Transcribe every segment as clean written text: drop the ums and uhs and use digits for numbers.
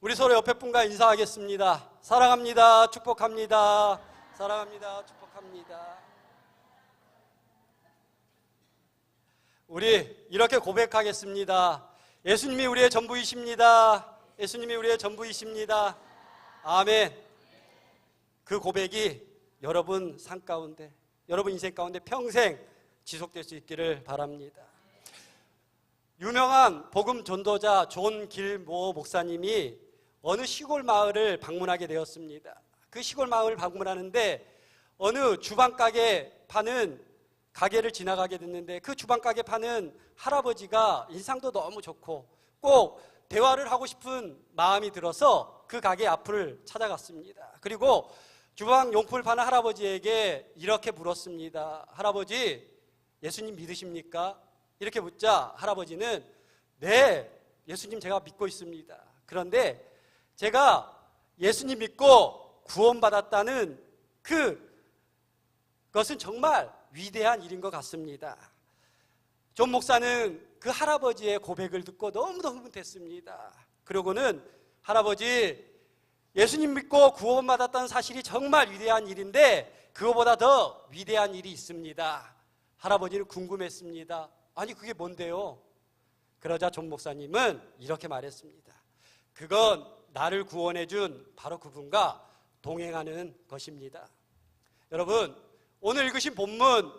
우리 서로 옆에 분과 인사하겠습니다. 사랑합니다. 축복합니다. 사랑합니다. 축복합니다. 우리 이렇게 고백하겠습니다. 예수님이 우리의 전부이십니다. 예수님이 우리의 전부이십니다. 아멘. 그 고백이 여러분 삶 가운데, 여러분 인생 가운데 평생 지속될 수 있기를 바랍니다. 유명한 복음 전도자 존 길모 목사님이 어느 시골 마을을 방문하게 되었습니다. 그 시골 마을을 방문하는데 어느 주방가게 파는 가게를 지나가게 됐는데 그 주방가게 파는 할아버지가 인상도 너무 좋고 꼭 대화를 하고 싶은 마음이 들어서 그 가게 앞을 찾아갔습니다. 그리고 주방 용품을 파는 할아버지에게 이렇게 물었습니다. 할아버지, 예수님 믿으십니까? 이렇게 묻자 할아버지는 네, 예수님 제가 믿고 있습니다. 그런데 제가 예수님 믿고 구원받았다는 그것은 정말 위대한 일인 것 같습니다. 존 목사는 그 할아버지의 고백을 듣고 너무도 흐뭇했습니다. 그러고는 할아버지, 예수님 믿고 구원받았다는 사실이 정말 위대한 일인데 그거보다 더 위대한 일이 있습니다. 할아버지는 궁금했습니다. 아니 그게 뭔데요? 그러자 존 목사님은 이렇게 말했습니다. 그건 나를 구원해 준 바로 그분과 동행하는 것입니다. 여러분, 오늘 읽으신 본문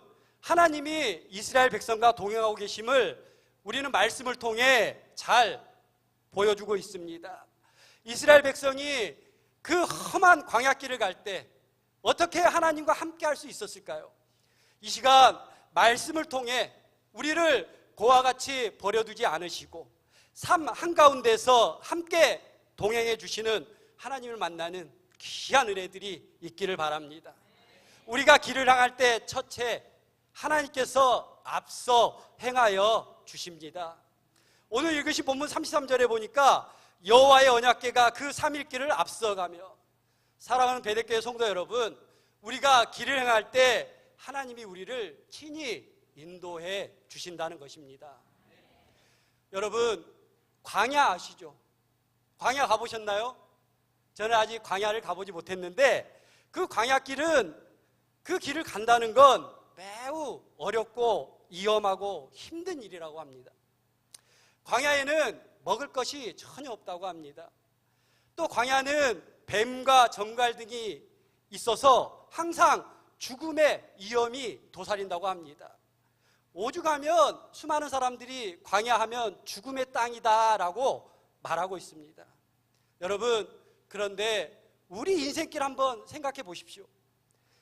하나님이 이스라엘 백성과 동행하고 계심을 우리는 말씀을 통해 잘 보여주고 있습니다. 이스라엘 백성이 그 험한 광야길을 갈 때 어떻게 하나님과 함께 할 수 있었을까요? 이 시간 말씀을 통해 우리를 고와 같이 버려두지 않으시고 삶 한가운데서 함께 동행해 주시는 하나님을 만나는 귀한 은혜들이 있기를 바랍니다. 우리가 길을 향할 때 첫째 하나님께서 앞서 행하여 주십니다. 오늘 읽으신 본문 33절에 보니까 여호와의 언약궤가 그 3일 길을 앞서가며, 사랑하는 베델교회 성도 여러분, 우리가 길을 행할 때 하나님이 우리를 친히 인도해 주신다는 것입니다. 여러분, 광야 아시죠? 광야 가보셨나요? 저는 아직 광야를 가보지 못했는데 그 광야길은 그 길을 간다는 건 매우 어렵고 위험하고 힘든 일이라고 합니다. 광야에는 먹을 것이 전혀 없다고 합니다. 또 광야는 뱀과 정갈 등이 있어서 항상 죽음의 위험이 도사린다고 합니다. 오죽하면 수많은 사람들이 광야하면 죽음의 땅이다라고 말하고 있습니다. 여러분, 그런데 우리 인생길 한번 생각해 보십시오.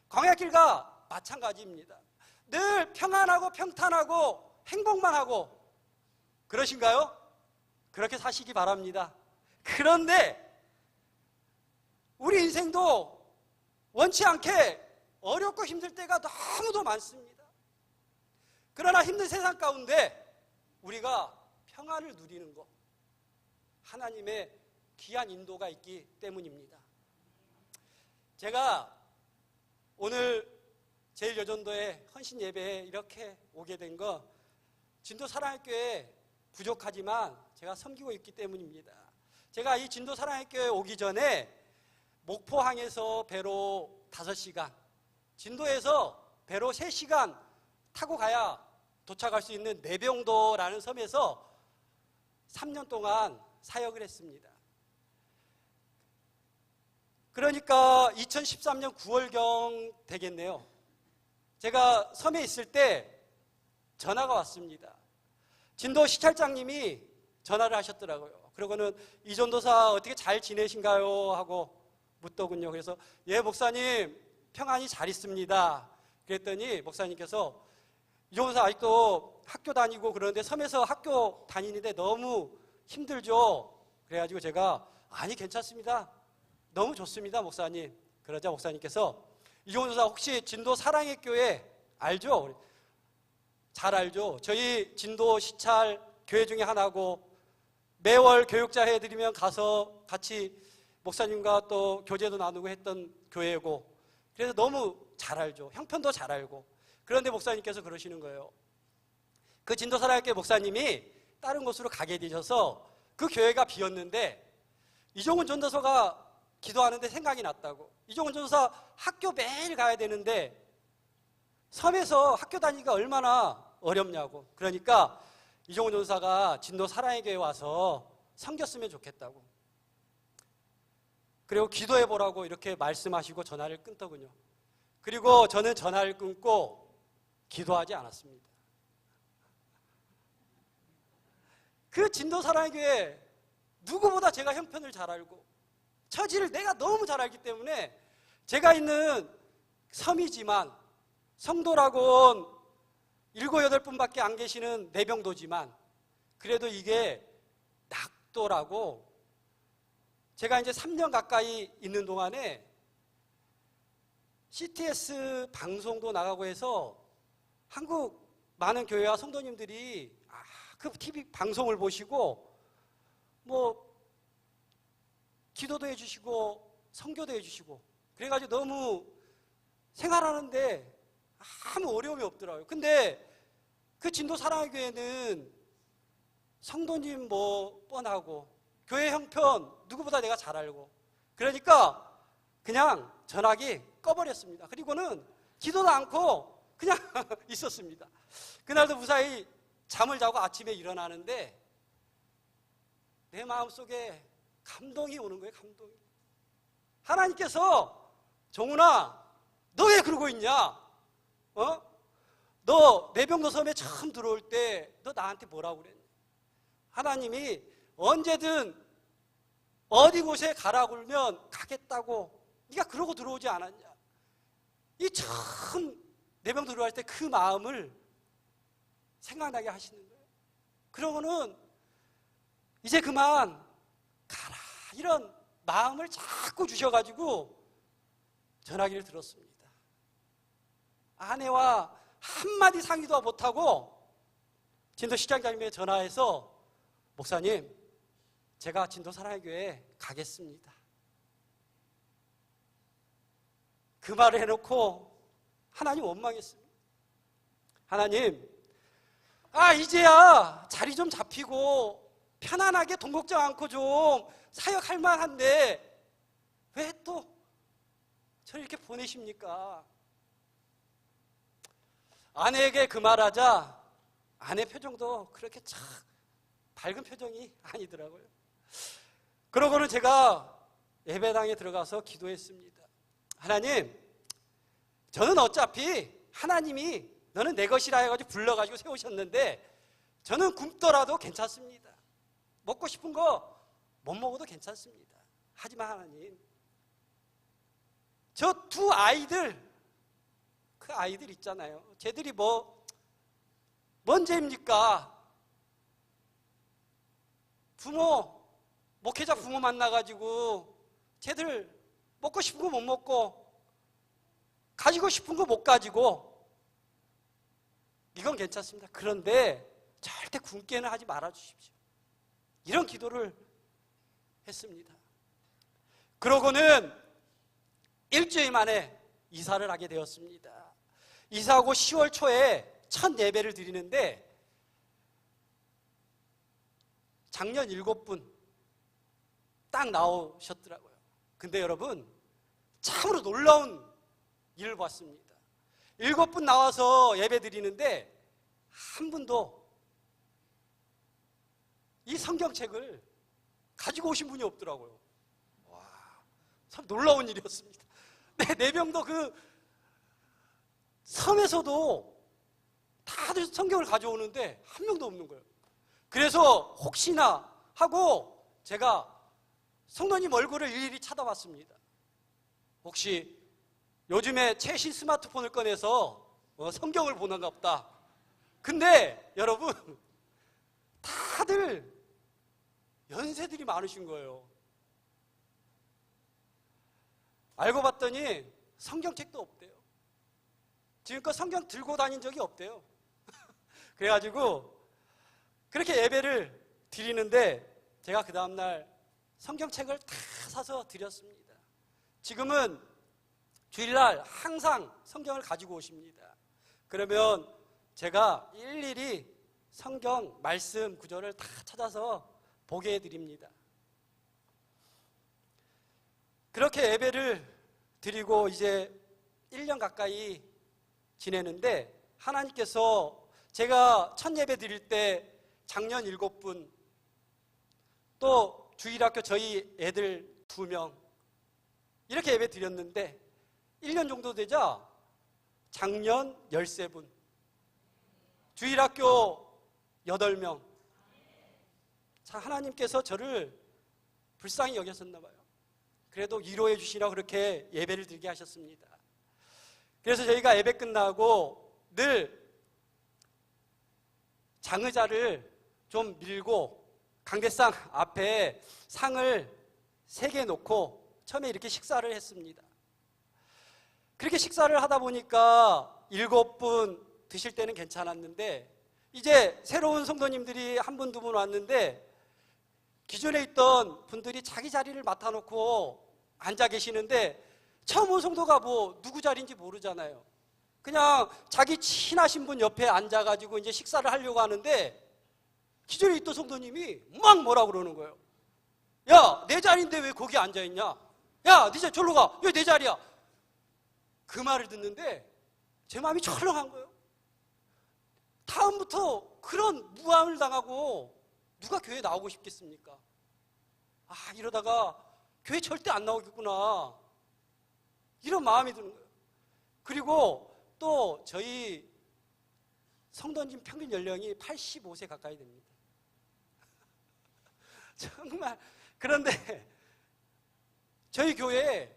광야길과 마찬가지입니다. 늘 평안하고 평탄하고 행복만 하고 그러신가요? 그렇게 사시기 바랍니다. 그런데 우리 인생도 원치 않게 어렵고 힘들 때가 너무도 많습니다. 그러나 힘든 세상 가운데 우리가 평안을 누리는 것, 하나님의 귀한 인도가 있기 때문입니다. 제가 오늘 제일여전도회 헌신 예배에 이렇게 오게 된 거 진도 사랑의교회 부족하지만 제가 섬기고 있기 때문입니다. 제가 이 진도 사랑의교회 오기 전에 목포항에서 배로 5시간, 진도에서 배로 3시간 타고 가야 도착할 수 있는 내병도라는 섬에서 3년 동안 사역을 했습니다. 그러니까 2013년 9월경 되겠네요. 제가 섬에 있을 때 전화가 왔습니다. 진도 시찰장님이 전화를 하셨더라고요. 그러고는 이 전도사 어떻게 잘 지내신가요? 하고 묻더군요. 그래서 예, 목사님 평안히 잘 있습니다. 그랬더니 목사님께서 이 전도사 아직도 학교 다니고 그러는데 섬에서 학교 다니는데 너무 힘들죠? 그래가지고 제가 아니 괜찮습니다. 너무 좋습니다, 목사님. 그러자 목사님께서 이종훈 전도사 혹시 진도 사랑의 교회 알죠? 잘 알죠? 저희 진도 시찰 교회 중에 하나고 매월 교육자 해드리면 가서 같이 목사님과 또 교제도 나누고 했던 교회고 그래서 너무 잘 알죠. 형편도 잘 알고. 그런데 목사님께서 그러시는 거예요. 그 진도 사랑의 교회 목사님이 다른 곳으로 가게 되셔서 그 교회가 비었는데 이종훈 전도사가 기도하는데 생각이 났다고. 이종훈 전도사 학교 매일 가야 되는데 섬에서 학교 다니기가 얼마나 어렵냐고. 그러니까 이종훈 전도사가 진도 사랑의 교회 와서 섬겼으면 좋겠다고. 그리고 기도해 보라고 이렇게 말씀하시고 전화를 끊더군요. 그리고 저는 전화를 끊고 기도하지 않았습니다. 그 진도 사랑의 교회 누구보다 제가 형편을 잘 알고 처지를 내가 너무 잘 알기 때문에 제가 있는 섬이지만 성도라고는 7, 8분밖에 안 계시는 내병도지만 그래도 이게 낙도라고 제가 이제 3년 가까이 있는 동안에 CTS 방송도 나가고 해서 한국 많은 교회와 성도님들이 그 TV 방송을 보시고 뭐 기도도 해주시고 선교도 해주시고 그래가지고 너무 생활하는데 아무 어려움이 없더라고요. 근데 그 진도 사랑의 교회는 성도님 뭐 뻔하고 교회 형편 누구보다 내가 잘 알고 그러니까 그냥 전화기 꺼버렸습니다. 그리고는 기도도 않고 그냥 있었습니다. 그날도 무사히 잠을 자고 아침에 일어나는데 내 마음속에 감동이 오는 거예요. 감동이. 하나님께서 정훈아 너 왜 그러고 있냐? 너 내병도 섬에 처음 들어올 때 너 나한테 뭐라고 그랬냐? 하나님이 언제든 어디 곳에 가라고 그러면 가겠다고 네가 그러고 들어오지 않았냐? 이 처음 내병 들어갈 때 그 마음을 생각나게 하시는 거예요. 그러고는 이제 그만 가라 이런 마음을 자꾸 주셔가지고 전화기를 들었습니다. 아내와 한마디 상의도 못하고 진도 시장장님에 전화해서 목사님 제가 진도 사랑의 교회에 가겠습니다. 그 말을 해놓고 하나님 원망했습니다. 하나님 이제야 자리 좀 잡히고 편안하게 돈 걱정 않고 좀 사역할 만한데 왜 또 저를 이렇게 보내십니까? 아내에게 그 말하자 아내 표정도 그렇게 참 밝은 표정이 아니더라고요. 그러고는 제가 예배당에 들어가서 기도했습니다. 하나님, 저는 어차피 하나님이 너는 내 것이라 해가지고 불러가지고 세우셨는데 저는 굶더라도 괜찮습니다. 먹고 싶은 거 못 먹어도 괜찮습니다. 하지만 하나님, 저 두 아이들, 그 아이들 있잖아요. 쟤들이 뭔 죄입니까? 목회자 부모 만나가지고 쟤들 먹고 싶은 거 못 먹고 가지고 싶은 거 못 가지고 이건 괜찮습니다. 그런데 절대 굶게는 하지 말아 주십시오. 이런 기도를 했습니다. 그러고는 일주일 만에 이사를 하게 되었습니다. 이사하고 10월 초에 첫 예배를 드리는데 작년 7분 딱 나오셨더라고요. 근데 여러분 참으로 놀라운 일을 봤습니다. 7분 나와서 예배 드리는데 한 분도 이 성경책을 가지고 오신 분이 없더라고요. 와, 참 놀라운 일이었습니다. 내병도 그 섬에서도 다들 성경을 가져오는데 한 명도 없는 거예요. 그래서 혹시나 하고 제가 성도님 얼굴을 일일이 찾아봤습니다. 혹시 요즘에 최신 스마트폰을 꺼내서 성경을 보는가 보다. 근데 여러분 다들 연세들이 많으신 거예요. 알고 봤더니 성경책도 없대요. 지금껏 성경 들고 다닌 적이 없대요. 그래가지고 그렇게 예배를 드리는데 제가 그 다음날 성경책을 다 사서 드렸습니다. 지금은 주일날 항상 성경을 가지고 오십니다. 그러면 제가 일일이 성경 말씀 구절을 다 찾아서 보게 해드립니다. 그렇게 예배를 드리고 이제 1년 가까이 지내는데 하나님께서 제가 첫 예배 드릴 때 장년 7분, 또 주일학교 저희 애들 2명 이렇게 예배 드렸는데 1년 정도 되자 장년 13분, 주일학교 8명. 자, 하나님께서 저를 불쌍히 여겼었나 봐요. 그래도 위로해 주시라 그렇게 예배를 드리게 하셨습니다. 그래서 저희가 예배 끝나고 늘 장의자를 좀 밀고 강대상 앞에 상을 3개 놓고 처음에 이렇게 식사를 했습니다. 그렇게 식사를 하다 보니까 7분 드실 때는 괜찮았는데 이제 새로운 성도님들이 1분, 2분 왔는데 기존에 있던 분들이 자기 자리를 맡아놓고 앉아 계시는데 처음 온 성도가 뭐 누구 자리인지 모르잖아요. 그냥 자기 친하신 분 옆에 앉아가지고 이제 식사를 하려고 하는데 기존에 있던 성도님이 막 뭐라 그러는 거예요. 야, 내 자리인데 왜 거기 앉아있냐? 야, 네 자리 절로 가. 여기 내 자리야. 그 말을 듣는데 제 마음이 철렁한 거예요. 다음부터 그런 무함을 당하고 누가 교회에 나오고 싶겠습니까? 아, 이러다가 교회 절대 안 나오겠구나, 이런 마음이 드는 거예요. 그리고 또 저희 성도님 평균 연령이 85세 가까이 됩니다. 정말. 그런데 저희 교회에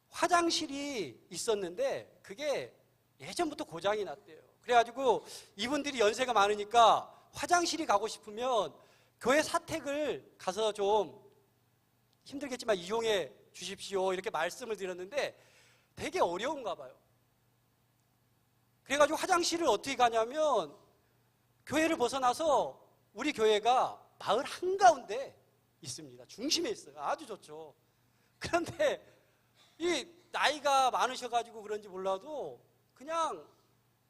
화장실이 있었는데 그게 예전부터 고장이 났대요. 그래가지고 이분들이 연세가 많으니까 화장실이 가고 싶으면 교회 사택을 가서 좀 힘들겠지만 이용해 주십시오, 이렇게 말씀을 드렸는데 되게 어려운가 봐요. 그래가지고 화장실을 어떻게 가냐면 교회를 벗어나서 우리 교회가 마을 한가운데 있습니다. 중심에 있어요. 아주 좋죠. 그런데 이 나이가 많으셔가지고 그런지 몰라도 그냥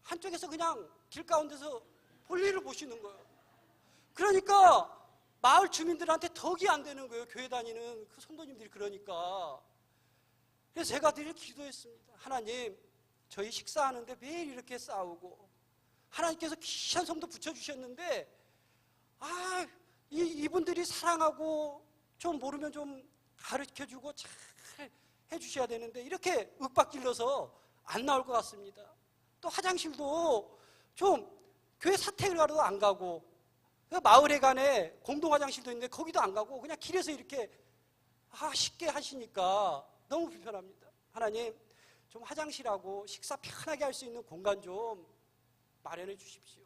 한쪽에서 그냥 길 가운데서 볼일을 보시는 거예요. 그러니까 마을 주민들한테 덕이 안 되는 거예요. 교회 다니는 그 성도님들이. 그러니까 그래서 제가 늘 기도했습니다. 하나님, 저희 식사하는데 매일 이렇게 싸우고 하나님께서 귀한 성도 붙여주셨는데 이분들이 사랑하고 좀 모르면 좀 가르쳐주고 잘 해주셔야 되는데 이렇게 윽박질러서 안 나올 것 같습니다. 또 화장실도 좀 교회 사택을 가도 안 가고 마을에 간에 공동 화장실도 있는데 거기도 안 가고 그냥 길에서 이렇게 쉽게 하시니까 너무 불편합니다. 하나님, 좀 화장실하고 식사 편하게 할 수 있는 공간 좀 마련해 주십시오.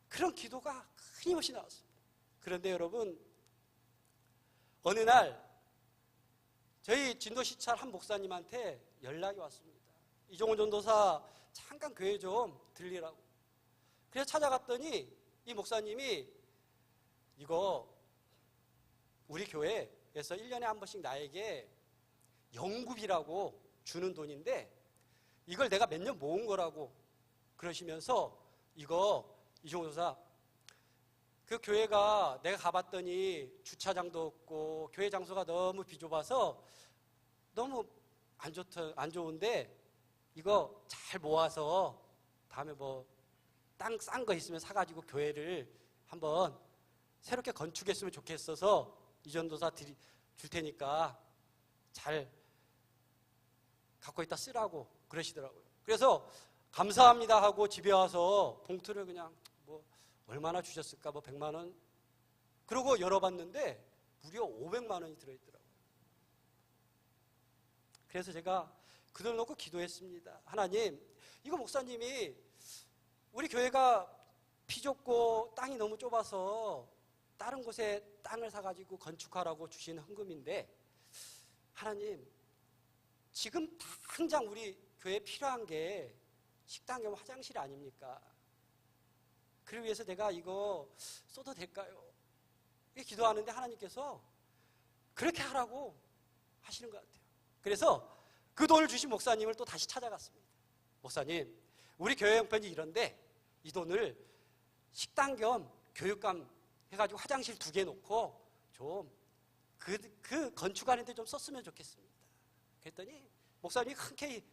그런 기도가 끊임없이 나왔습니다. 그런데 여러분, 어느 날 저희 진도시찰 한 목사님한테 연락이 왔습니다. 이종훈 전도사 잠깐 교회 좀 들리라고. 그래서 찾아갔더니 이 목사님이 이거 우리 교회에서 1년에 한 번씩 나에게 영구비라고 주는 돈인데 이걸 내가 몇 년 모은 거라고 그러시면서 이거 이종훈 전도사, 그 교회가 내가 가봤더니 주차장도 없고 교회 장소가 너무 비좁아서 너무 안 좋은데 이거 잘 모아서 다음에 뭐 땅 싼 거 있으면 사가지고 교회를 한번 새롭게 건축했으면 좋겠어서 이 전도사 줄 테니까 잘 갖고 있다 쓰라고 그러시더라고요. 그래서 감사합니다 하고 집에 와서 봉투를 그냥 뭐 얼마나 주셨을까, 뭐 100만 원, 그러고 열어봤는데 무려 500만 원이 들어있더라고요. 그래서 제가 그 돈 놓고 기도했습니다. 하나님, 이거 목사님이 우리 교회가 비좁고 땅이 너무 좁아서 다른 곳에 땅을 사가지고 건축하라고 주신 헌금인데 하나님, 지금 당장 우리 교회에 필요한 게 식당 겸 화장실 아닙니까? 그를 위해서 내가 이거 써도 될까요? 이렇게 기도하는데 하나님께서 그렇게 하라고 하시는 것 같아요. 그래서 그 돈을 주신 목사님을 또 다시 찾아갔습니다. 목사님, 우리 교회 형편이 이런데 이 돈을 식당 겸 교육감 해가지고 화장실 2개 놓고 좀 그 건축하는데 좀 썼으면 좋겠습니다. 그랬더니 목사님이 흔쾌히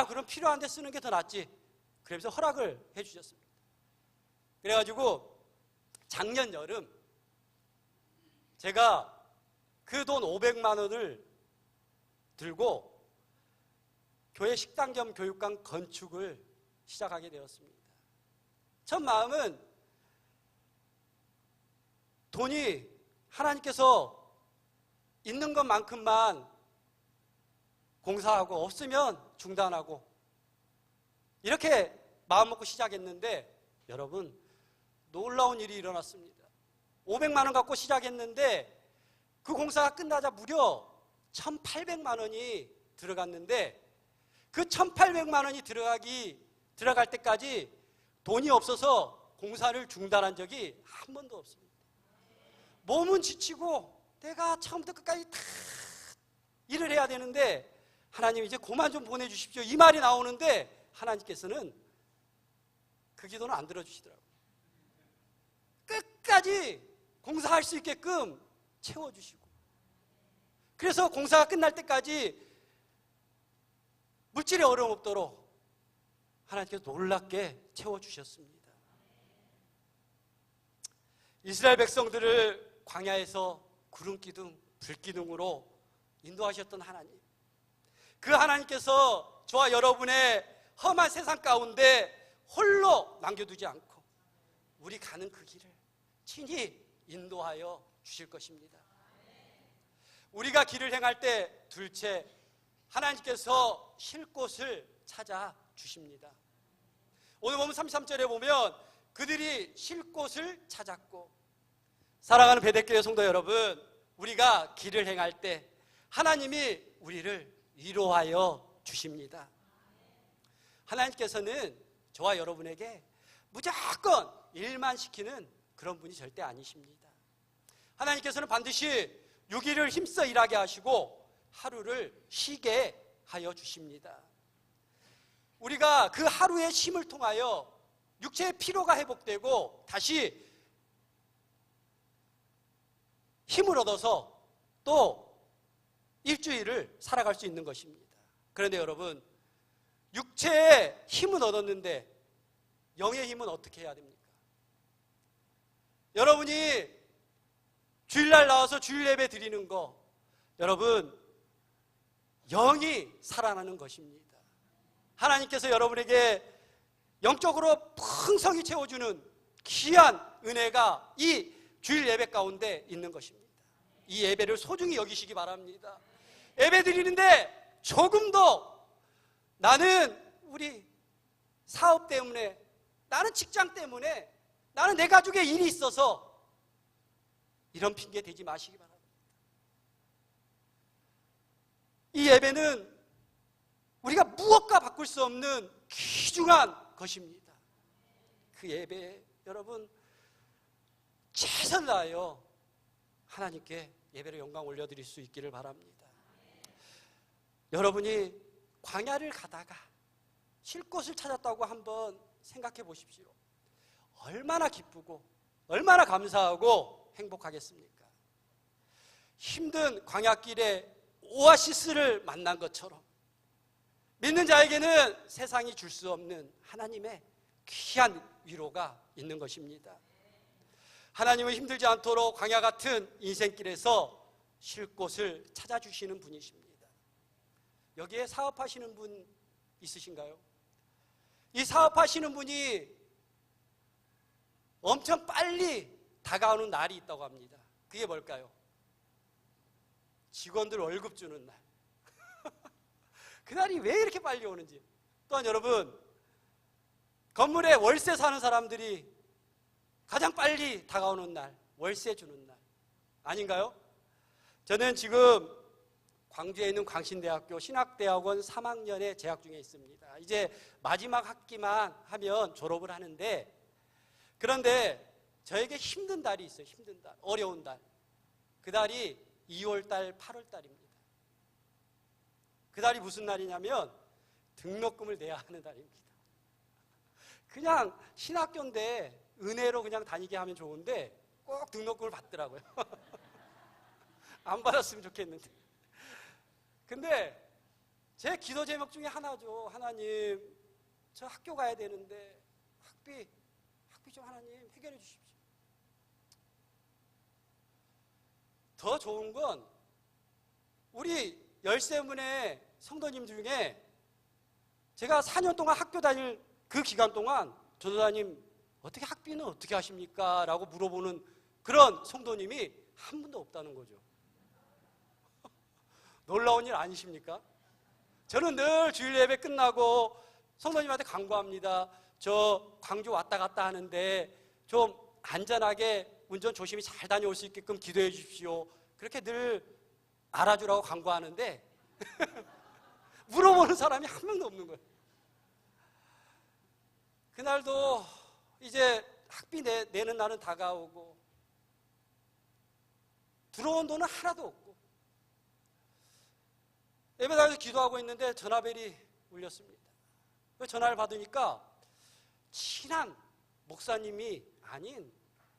그럼 필요한데 쓰는 게 더 낫지. 그러면서 허락을 해주셨습니다. 그래가지고 작년 여름 제가 그 돈 500만 원을 들고 교회 식당 겸 교육관 건축을 시작하게 되었습니다. 첫 마음은 돈이 하나님께서 있는 것만큼만 공사하고 없으면 중단하고 이렇게 마음 먹고 시작했는데 여러분 놀라운 일이 일어났습니다. 500만 원 갖고 시작했는데 그 공사가 끝나자 무려 1,800만 원이 들어갔는데 그 1,800만 원이 들어갈 때까지 돈이 없어서 공사를 중단한 적이 한 번도 없습니다. 몸은 지치고 내가 처음부터 끝까지 다 일을 해야 되는데 하나님 이제 그만 좀 보내주십시오 이 말이 나오는데 하나님께서는 그 기도는 안 들어주시더라고요. 끝까지 공사할 수 있게끔 채워주시고 그래서 공사가 끝날 때까지 물질에 어려움 없도록 하나님께서 놀랍게 채워주셨습니다. 이스라엘 백성들을 광야에서 구름기둥, 불기둥으로 인도하셨던 하나님, 그 하나님께서 저와 여러분의 험한 세상 가운데 홀로 남겨두지 않고 우리 가는 그 길을 친히 인도하여 주실 것입니다. 우리가 길을 행할 때 둘째, 하나님께서 쉴 곳을 찾아 주십니다. 오늘 보면 33절에 보면 그들이 쉴 곳을 찾았고, 사랑하는 베델교회 성도 여러분, 우리가 길을 행할 때 하나님이 우리를 위로하여 주십니다. 하나님께서는 저와 여러분에게 무조건 일만 시키는 그런 분이 절대 아니십니다. 하나님께서는 반드시 6일을 힘써 일하게 하시고 하루를 쉬게 하여 주십니다. 우리가 그 하루의 쉼을 통하여 육체의 피로가 회복되고 다시 힘을 얻어서 또 일주일을 살아갈 수 있는 것입니다. 그런데 여러분, 육체의 힘은 얻었는데 영의 힘은 어떻게 해야 됩니까? 여러분이 주일날 나와서 주일 예배 드리는 거, 여러분 영이 살아나는 것입니다. 하나님께서 여러분에게 영적으로 풍성히 채워주는 귀한 은혜가 이 주일 예배 가운데 있는 것입니다. 이 예배를 소중히 여기시기 바랍니다. 예배 드리는데 조금 더 나는 우리 사업 때문에, 나는 직장 때문에, 나는 내 가족의 일이 있어서 이런 핑계 대지 마시기 바랍니다. 이 예배는 우리가 무엇과 바꿀 수 없는 귀중한 것입니다. 그 예배에 여러분 최선을 다하여 하나님께 예배를 영광 올려드릴 수 있기를 바랍니다. 여러분이 광야를 가다가 쉴 곳을 찾았다고 한번 생각해 보십시오. 얼마나 기쁘고 얼마나 감사하고 행복하겠습니까? 힘든 광야길에 오아시스를 만난 것처럼 믿는 자에게는 세상이 줄 수 없는 하나님의 귀한 위로가 있는 것입니다. 하나님은 힘들지 않도록 광야 같은 인생길에서 쉴 곳을 찾아주시는 분이십니다. 여기에 사업하시는 분 있으신가요? 이 사업하시는 분이 엄청 빨리 다가오는 날이 있다고 합니다. 그게 뭘까요? 직원들 월급 주는 날. 그날이 왜 이렇게 빨리 오는지. 또한 여러분, 건물에 월세 사는 사람들이 가장 빨리 다가오는 날, 월세 주는 날 아닌가요? 저는 지금 광주에 있는 광신대학교 신학대학원 3학년에 재학 중에 있습니다. 이제 마지막 학기만 하면 졸업을 하는데, 그런데 저에게 힘든 달이 있어요. 힘든 달, 어려운 달. 그 달이 2월달, 8월달입니다. 그 달이 무슨 날이냐면 등록금을 내야 하는 달입니다. 그냥 신학교인데 은혜로 그냥 다니게 하면 좋은데 꼭 등록금을 받더라고요. 안 받았으면 좋겠는데. 근데 제 기도 제목 중에 하나죠. 하나님, 저 학교 가야 되는데 학비 좀 하나님 해결해 주십시오. 더 좋은 건 우리 13분의 성도님 중에 제가 4년 동안 학교 다닐 그 기간 동안 전도사님 어떻게 학비는 어떻게 하십니까? 라고 물어보는 그런 성도님이 한 분도 없다는 거죠. 놀라운 일 아니십니까? 저는 늘 주일 예배 끝나고 성도님한테 간구합니다. 저 광주 왔다 갔다 하는데 좀 안전하게 운전 조심히 잘 다녀올 수 있게끔 기도해 주십시오. 그렇게 늘 알아주라고 간구하는데 물어보는 사람이 한 명도 없는 거예요. 그날도 이제 학비 내는 날은 다가오고 들어온 돈은 하나도 없고 예배당에서 기도하고 있는데 전화벨이 울렸습니다. 그 전화를 받으니까 친한 목사님이 아닌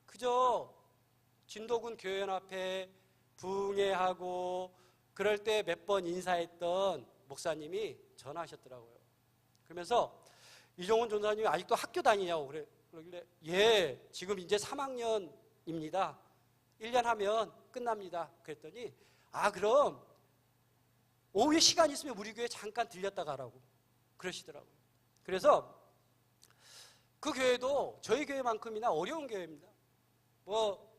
그저 진도군 교회연합회 부흥회하고 그럴 때 몇 번 인사했던 목사님이 전화하셨더라고요. 그러면서 이종훈 전사님이 아직도 학교 다니냐고 그러길래 예, 지금 이제 3학년입니다. 1년 하면 끝납니다. 그랬더니 그럼 오후에 시간 있으면 우리 교회 잠깐 들렸다 가라고 그러시더라고요. 그래서 그 교회도 저희 교회만큼이나 어려운 교회입니다. 뭐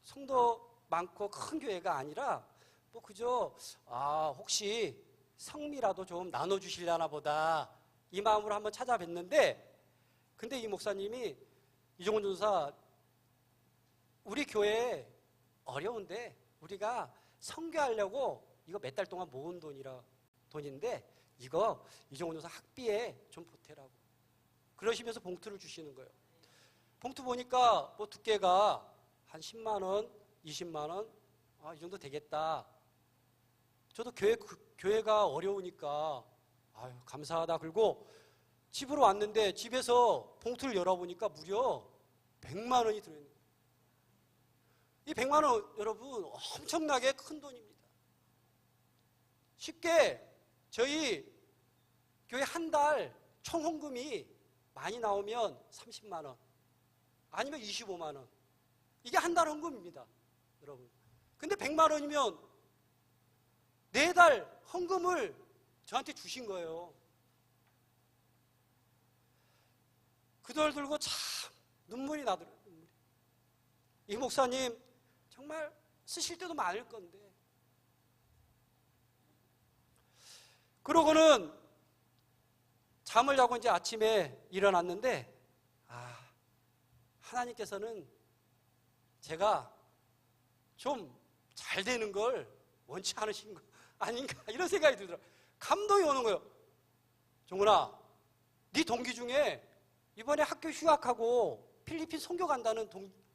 성도 많고 큰 교회가 아니라 뭐 그저 혹시 성미라도 좀 나눠주시려나 보다 이 마음으로 한번 찾아뵀는데 근데 이 목사님이 이종훈 전사 우리 교회 어려운데 우리가 선교하려고 이거 몇 달 동안 모은 돈인데 이거 이종훈 전사 학비에 좀 보태라고 그러시면서 봉투를 주시는 거예요. 봉투 보니까 뭐 두께가 한 10만 원, 20만 원, 이 정도 되겠다. 저도 교회가 어려우니까 감사하다. 그리고 집으로 왔는데 집에서 봉투를 열어보니까 무려 100만 원이 들어있는 거예요. 이 100만 원 여러분 엄청나게 큰 돈입니다. 쉽게 저희 교회 한 달 총 헌금이 많이 나오면 30만 원 아니면 25만 원 이게 한 달 헌금입니다. 여러분. 근데 100만 원이면 4달 헌금을 저한테 주신 거예요. 그 돈 들고 참 눈물이 나더라고요. 이 목사님 정말 쓰실 때도 많을 건데 그러고는 잠을 자고 이제 아침에 일어났는데 하나님께서는 제가 좀 잘 되는 걸 원치 않으신 거 아닌가 이런 생각이 들더라고요. 감동이 오는 거예요. 종훈아, 네 동기 중에 이번에 학교 휴학하고 필리핀 선교 간다는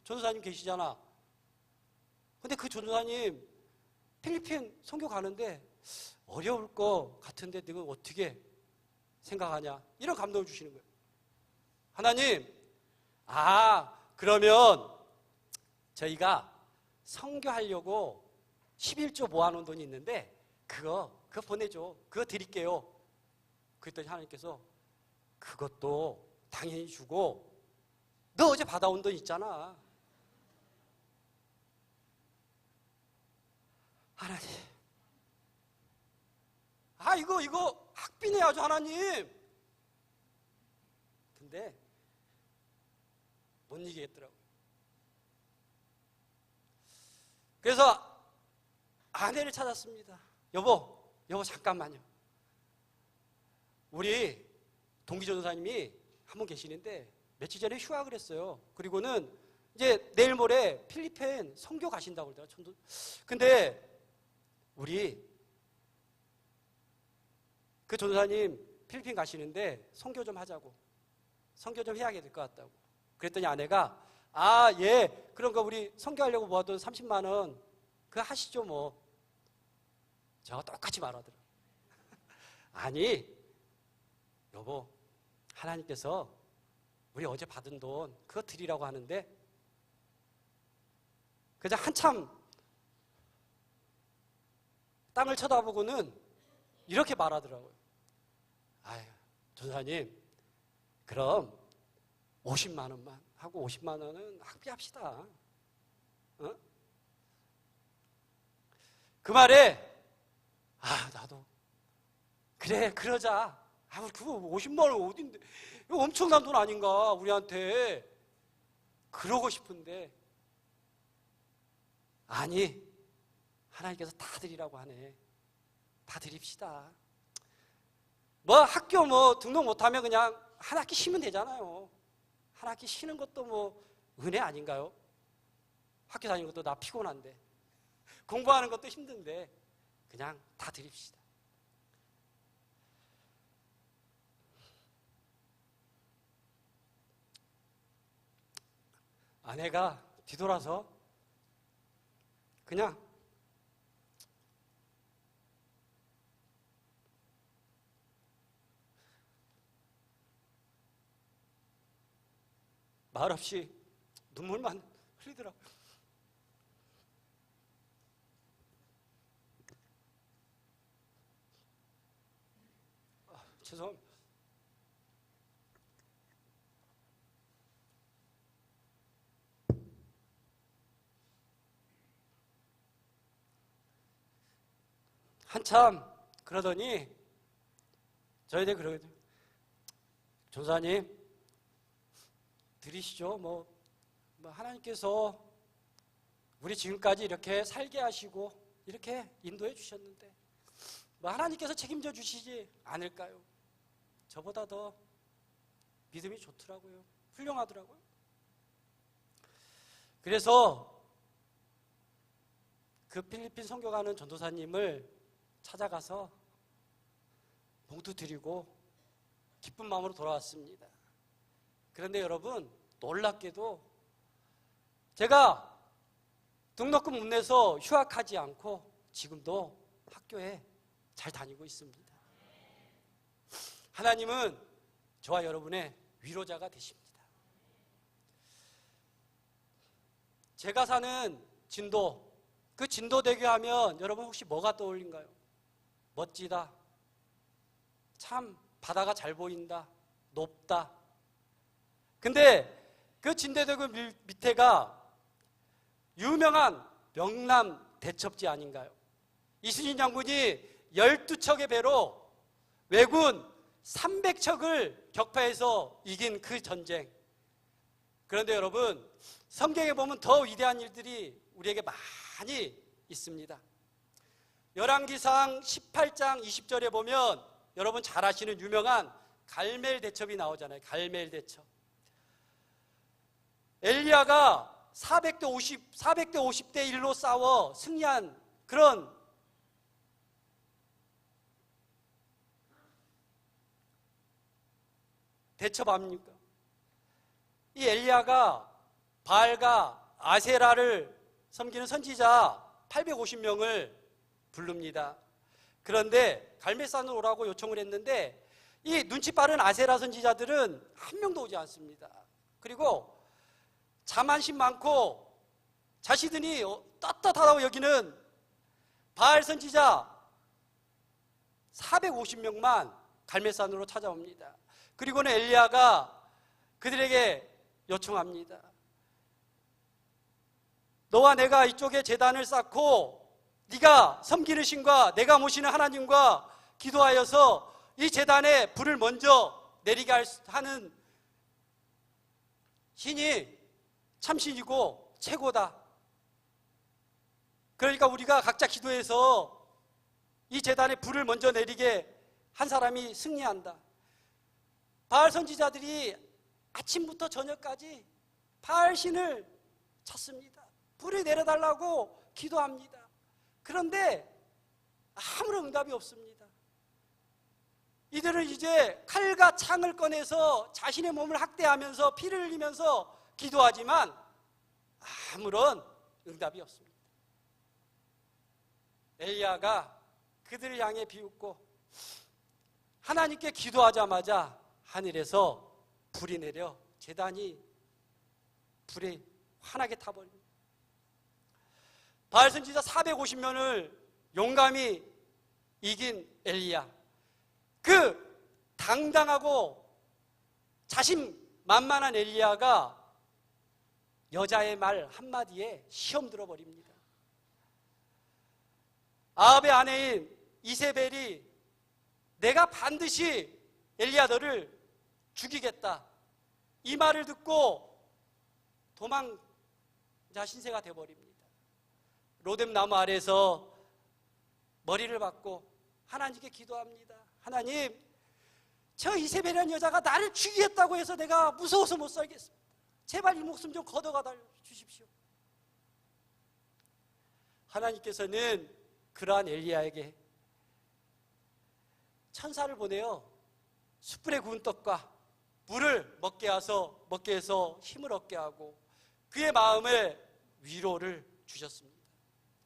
전도사님 계시잖아. 근데 그 전도사님 필리핀 선교 가는데 어려울 것 같은데 너는 어떻게 생각하냐? 이런 감동을 주시는 거예요. 하나님, 그러면 저희가 선교하려고 11조 모아놓은 돈이 있는데 그거 보내줘. 그거 드릴게요. 그랬더니 하나님께서 그것도 당연히 주고 너 어제 받아온 돈 있잖아. 하나님, 이거 학비 내야죠 하나님. 근데 못 이기겠더라고요. 그래서 아내를 찾았습니다. 여보 잠깐만요. 우리 동기 전도사님이 한 분 계시는데 며칠 전에 휴학을 했어요. 그리고는 이제 내일 모레 필리핀 선교 가신다고 그러더라고요. 근데 우리 그 전도사님 필리핀 가시는데 선교 좀 하자고. 선교 좀 해야 될 것 같다고. 그랬더니 아내가 예, 그런 거 우리 선교하려고 모아둔 30만 원 그거 하시죠 뭐. 저하고 똑같이 말하더라고요. 아니 여보, 하나님께서 우리 어제 받은 돈 그거 드리라고 하는데 그래서 한참 땅을 쳐다보고는 이렇게 말하더라고요. 아유, 전사님, 그럼 50만 원만 하고 50만 원은 학비합시다. 어? 그 말에 나도 그래 그러자. 그거 50만 원 어딘데? 이거 엄청난 돈 아닌가 우리한테. 그러고 싶은데 아니, 하나님께서 다 드리라고 하네. 다 드립시다. 학교 등록 못하면 그냥 한 학기 쉬면 되잖아요. 한 학기 쉬는 것도 은혜 아닌가요? 학교 다니는 것도 나 피곤한데, 공부하는 것도 힘든데 그냥 다 드립시다. 아내가 뒤돌아서 그냥 말없이 눈물만 흘리더라고요. 죄송합니다. 한참 그러더니 저희들 그러거든요. 전사님, 드리시죠. 하나님께서 우리 지금까지 이렇게 살게 하시고 이렇게 인도해 주셨는데 하나님께서 책임져 주시지 않을까요? 저보다 더 믿음이 좋더라고요. 훌륭하더라고요. 그래서 그 필리핀 선교 가는 전도사님을 찾아가서 봉투 드리고 기쁜 마음으로 돌아왔습니다. 그런데 여러분, 놀랍게도 제가 등록금 못 내서 휴학하지 않고 지금도 학교에 잘 다니고 있습니다. 하나님은 저와 여러분의 위로자가 되십니다. 제가 사는 진도, 그 진도대교 하면 여러분 혹시 뭐가 떠올린가요? 멋지다, 참 바다가 잘 보인다, 높다. 근데 그 진도대교 밑에가 유명한 명남 대첩지 아닌가요? 이순신 장군이 12척의 배로 왜군 300척을 격파해서 이긴 그 전쟁. 그런데 여러분, 성경에 보면 더 위대한 일들이 우리에게 많이 있습니다. 열왕기상 18장 20절에 보면 여러분 잘 아시는 유명한 갈멜 대첩이 나오잖아요. 갈멜 대첩. 엘리야가 400대 50대 1로 싸워 승리한 그런 대첩 아닙니까? 이 엘리야가 바알과 아세라를 섬기는 선지자 850명을 부릅니다. 그런데 갈멜산으로 오라고 요청을 했는데 이 눈치 빠른 아세라 선지자들은 한 명도 오지 않습니다. 그리고 자만심 많고 자신들이 떳떳하다고 여기는 바알 선지자 450명만 갈멜산으로 찾아옵니다. 그리고는 엘리야가 그들에게 요청합니다. 너와 내가 이쪽에 제단을 쌓고 네가 섬기는 신과 내가 모시는 하나님과 기도하여서 이 제단에 불을 먼저 내리게 하는 신이 참신이고 최고다. 그러니까 우리가 각자 기도해서 이 제단에 불을 먼저 내리게 한 사람이 승리한다. 바알 선지자들이 아침부터 저녁까지 바알 신을 찾습니다. 불을 내려달라고 기도합니다. 그런데 아무런 응답이 없습니다. 이들은 이제 칼과 창을 꺼내서 자신의 몸을 학대하면서 피를 흘리면서 기도하지만 아무런 응답이 없습니다. 엘리야가 그들을 향해 비웃고 하나님께 기도하자마자 하늘에서 불이 내려 제단이 불이 환하게 타버립니다. 바알 선지자 450명을 용감히 이긴 엘리야. 그 당당하고 자신만만한 엘리야가 여자의 말 한마디에 시험 들어버립니다. 아합의 아내인 이세벨이 내가 반드시 엘리야 너를 죽이겠다, 이 말을 듣고 도망자 신세가 되어버립니다. 로뎀 나무 아래에서 머리를 박고 하나님께 기도합니다. 하나님, 저 이세벨이라는 여자가 나를 죽이겠다고 해서 내가 무서워서 못 살겠습니다. 제발 이 목숨 좀 걷어가 주십시오. 하나님께서는 그러한 엘리야에게 천사를 보내어 숯불에 구운 떡과 물을 먹게 해서 힘을 얻게 하고 그의 마음에 위로를 주셨습니다.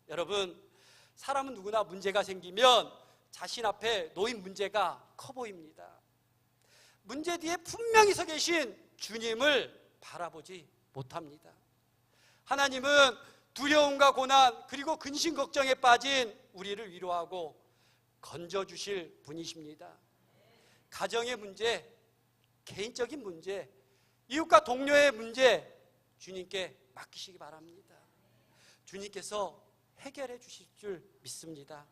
여러분, 사람은 누구나 문제가 생기면 자신 앞에 놓인 문제가 커 보입니다. 문제 뒤에 분명히 서 계신 주님을 바라보지 못합니다. 하나님은 두려움과 고난 그리고 근심 걱정에 빠진 우리를 위로하고 건져주실 분이십니다. 가정의 문제, 개인적인 문제, 이웃과 동료의 문제 주님께 맡기시기 바랍니다. 주님께서 해결해 주실 줄 믿습니다.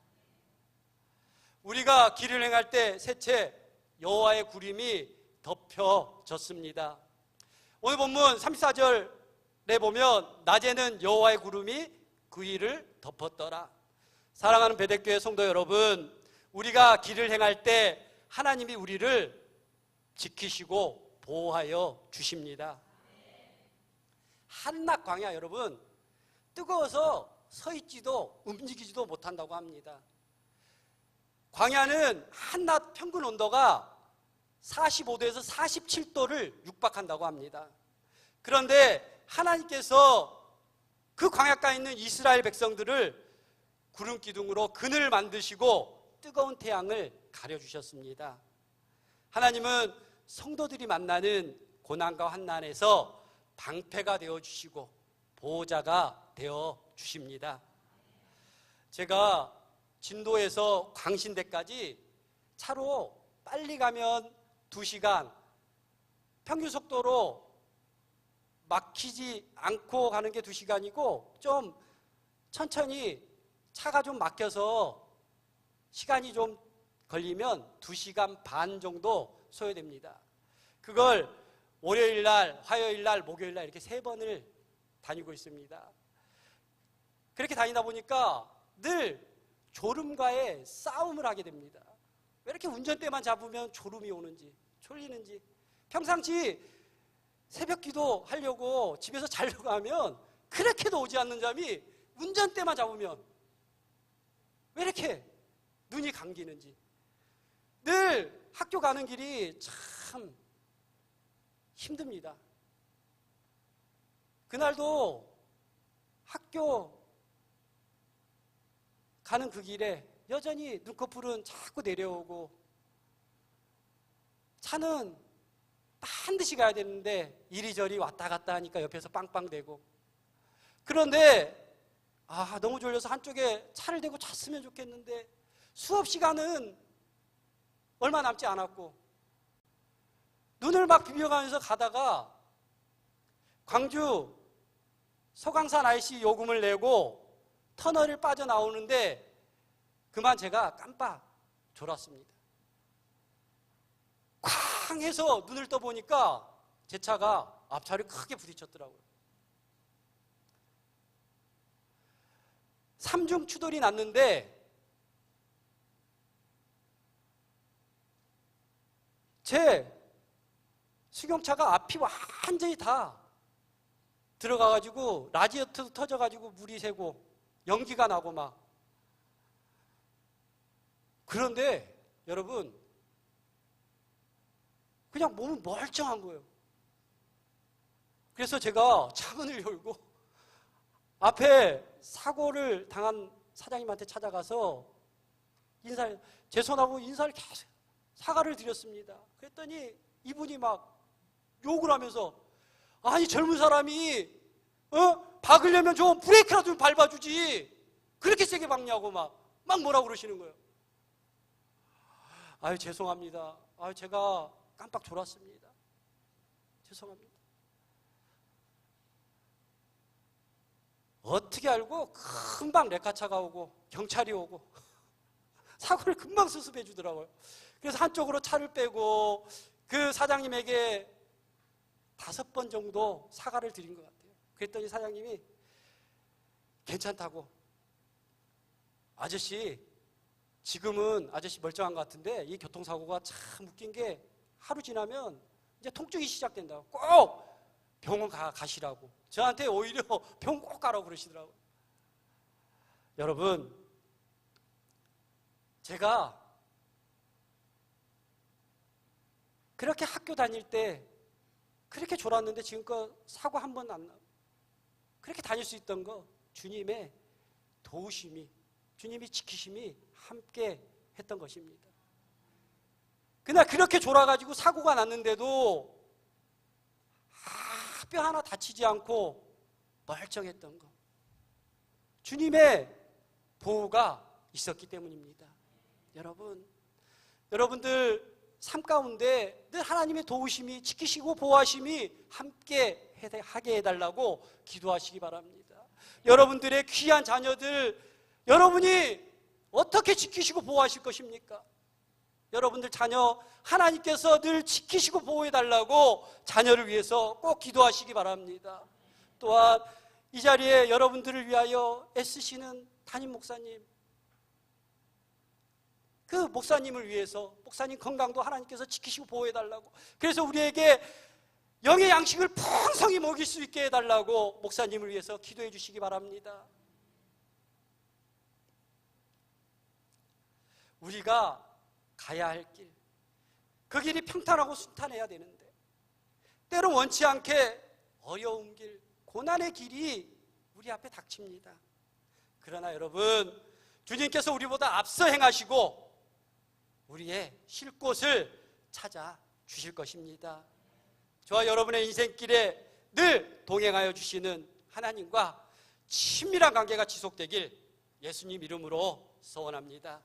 우리가 길을 행할 때 셋째 여호와의 구름이 덮여졌습니다. 오늘 본문 34절에 보면 낮에는 여호와의 구름이 그 위를 덮었더라. 사랑하는 베델교회 성도 여러분, 우리가 길을 행할 때 하나님이 우리를 지키시고 보호하여 주십니다. 한낮 광야, 여러분, 뜨거워서 서 있지도 움직이지도 못한다고 합니다. 광야는 한낮 평균 온도가 45도에서 47도를 육박한다고 합니다. 그런데 하나님께서 그 광야가에 있는 이스라엘 백성들을 구름 기둥으로 그늘 만드시고 뜨거운 태양을 가려주셨습니다. 하나님은 성도들이 만나는 고난과 환난에서 방패가 되어주시고 보호자가 되어주십니다. 제가 진도에서 광신대까지 차로 빨리 가면 2시간, 평균 속도로 막히지 않고 가는 게 2시간이고 좀 천천히 차가 좀 막혀서 시간이 좀 걸리면 2시간 반 정도 소요됩니다. 그걸 월요일날, 화요일날, 목요일날 이렇게 3번을 다니고 있습니다. 그렇게 다니다 보니까 늘 졸음과의 싸움을 하게 됩니다. 왜 이렇게 운전대만 잡으면 졸음이 오는지, 졸리는지. 평상시 새벽 기도 하려고 집에서 자려고 하면 그렇게도 오지 않는 잠이 운전대만 잡으면 왜 이렇게 눈이 감기는지. 늘 학교 가는 길이 참 힘듭니다. 그날도 학교 가는 그 길에 여전히 눈꺼풀은 자꾸 내려오고 차는 반드시 가야 되는데 이리저리 왔다 갔다 하니까 옆에서 빵빵대고, 그런데 너무 졸려서 한쪽에 차를 대고 잤으면 좋겠는데 수업 시간은 얼마 남지 않았고 눈을 막 비벼가면서 가다가 광주 서강산 IC 요금을 내고 터널을 빠져나오는데 그만 제가 깜빡 졸았습니다. 쾅 해서 눈을 떠보니까 제 차가 앞차를 크게 부딪혔더라고요. 3중 추돌이 났는데 제 승용차가 앞이 완전히 다 들어가가지고 라디에이터도 터져가지고 물이 새고 연기가 나고 막. 그런데 여러분, 그냥 몸은 멀쩡한 거예요. 그래서 제가 창문을 열고 앞에 사고를 당한 사장님한테 찾아가서 제 손하고 인사를 계속 사과를 드렸습니다. 그랬더니 이분이 막 욕을 하면서, 아니 젊은 사람이 박으려면 좀 브레이크라도 좀 밟아주지 그렇게 세게 박냐고 막 막 뭐라고 그러시는 거예요. 아유, 죄송합니다. 아유, 제가 깜빡 졸았습니다. 죄송합니다. 어떻게 알고 금방 레카차가 오고 경찰이 오고 사고를 금방 수습해 주더라고요. 그래서 한쪽으로 차를 빼고 그 사장님에게 5번 정도 사과를 드린 것 같아요. 그랬더니 사장님이 괜찮다고, 아저씨 지금은 아저씨 멀쩡한 것 같은데 이 교통사고가 참 웃긴 게 하루 지나면 이제 통증이 시작된다고, 꼭 병원 가시라고 저한테 오히려 병원 꼭 가라고 그러시더라고요. 여러분, 제가 그렇게 학교 다닐 때 그렇게 졸았는데 지금껏 사고 한 번 안 나고 그렇게 다닐 수 있던 거 주님의 도우심이, 주님이 지키심이 함께 했던 것입니다. 그날 그렇게 졸아가지고 사고가 났는데도 뼈 하나 다치지 않고 멀쩡했던 거, 주님의 보호가 있었기 때문입니다. 여러분들 삶 가운데 늘 하나님의 도우심이, 지키시고 보호하심이 함께 하게 해달라고 기도하시기 바랍니다. 여러분들의 귀한 자녀들, 여러분이 어떻게 지키시고 보호하실 것입니까? 여러분들 자녀 하나님께서 늘 지키시고 보호해달라고 자녀를 위해서 꼭 기도하시기 바랍니다. 또한 이 자리에 여러분들을 위하여 애쓰시는 담임 목사님, 그 목사님을 위해서, 목사님 건강도 하나님께서 지키시고 보호해달라고, 그래서 우리에게 영의 양식을 풍성히 먹일 수 있게 해달라고 목사님을 위해서 기도해 주시기 바랍니다. 우리가 가야 할 길, 그 길이 평탄하고 순탄해야 되는데 때로 원치 않게 어려운 길, 고난의 길이 우리 앞에 닥칩니다. 그러나 여러분, 주님께서 우리보다 앞서 행하시고 우리의 쉴 곳을 찾아 주실 것입니다. 저와 여러분의 인생길에 늘 동행하여 주시는 하나님과 친밀한 관계가 지속되길 예수님 이름으로 소원합니다.